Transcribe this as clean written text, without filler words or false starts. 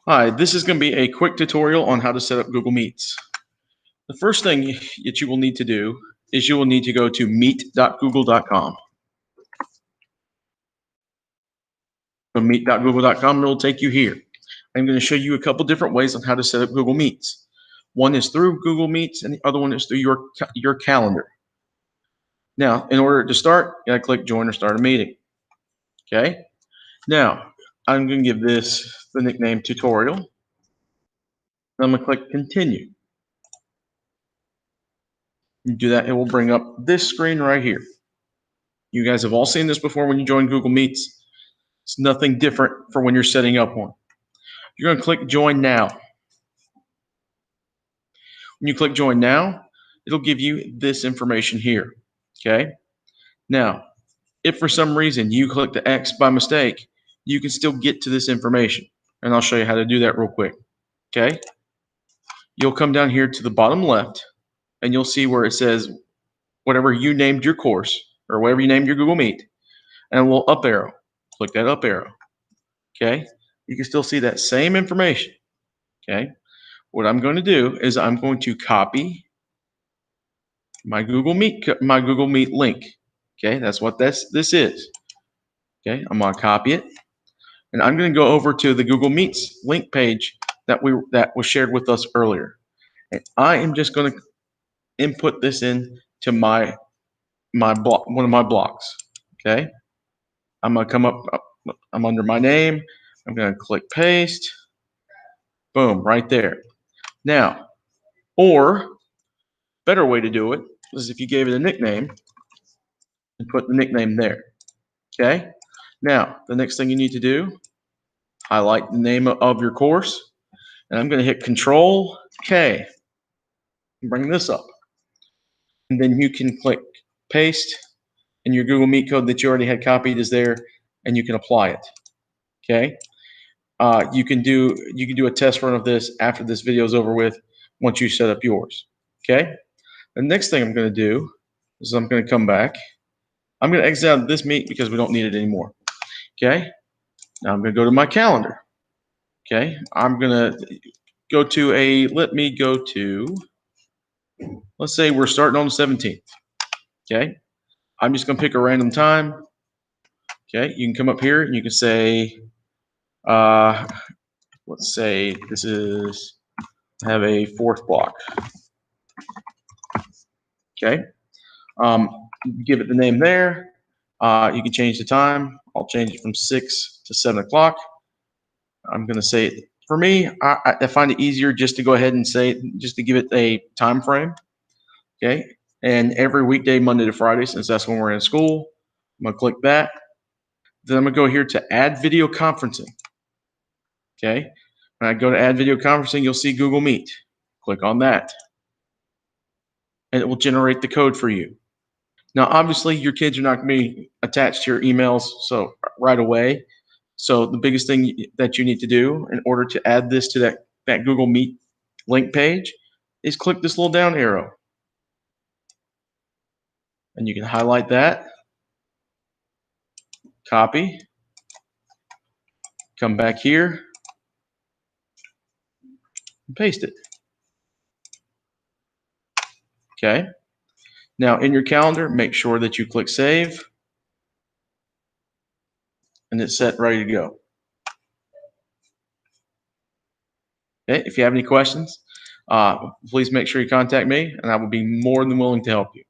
Hi, this is going to be a quick tutorial on how to set up Google Meets. The first thing that you will need to do is you will need to go to meet.google.com. So meet.google.com, it will take you here. I'm going to show you a couple different ways on how to set up Google Meets. One is through Google Meets and the other one is through your calendar. Now, in order to start, you got to click join or start a meeting. Okay. Now, I'm going to give this the nickname tutorial. I'm going to click continue. You do that, it will bring up this screen right here. You guys have all seen this before when you join Google Meets. It's nothing different for when you're setting up one. You're going to click join now. When you click join now, it'll give you this information here. Okay. Now, if for some reason you click the X by mistake, you can still get to this information. And I'll show you how to do that real quick. Okay. You'll come down here to the bottom left and you'll see where it says whatever you named your course or whatever you named your Google Meet, and a little up arrow. Click that up arrow. Okay. You can still see that same information. Okay. What I'm going to do is I'm going to copy my Google Meet link. Okay. That's what this is. Okay. I'm going to copy it and I'm going to go over to the Google Meets link page that was shared with us earlier. And I am just going to input this in to my block, one of my blocks. Okay. I'm going to come up, I'm under my name. I'm going to click paste. Boom, right there. Now, or better way to do it is if you gave it a nickname and put the nickname there. Okay. Now, the next thing you need to do, highlight the name of your course, and I'm going to hit Control K and bring this up. And then you can click paste, and your Google Meet code that you already had copied is there, and you can apply it. Okay. You can do a test run of this after this video is over with once you set up yours. Okay. The next thing I'm going to do is I'm going to come back. I'm going to exit out of this meet because we don't need it anymore. Okay. Now I'm going to go to my calendar. Okay. I'm going to go to let's say we're starting on the 17th. Okay. I'm just going to pick a random time. Okay. You can come up here and you can say, let's say this is, have a fourth block. Okay. Give it the name there. You can change the time. I'll change it from 6 to 7 o'clock. I'm going to say it. For me, I find it easier just to go ahead and say it, just to give it a time frame. Okay. And every weekday, Monday to Friday, since that's when we're in school, I'm going to click that. Then I'm going to go here to add video conferencing. Okay. When I go to add video conferencing, you'll see Google Meet. Click on that. And it will generate the code for you. Now, obviously, your kids are not going to be attached to your emails right away. So the biggest thing that you need to do in order to add this to that Google Meet link page is click this little down arrow. And you can highlight that, copy, come back here, and paste it. Okay. Now in your calendar, make sure that you click save and it's set, ready to go. Okay. If you have any questions, please make sure you contact me and I will be more than willing to help you.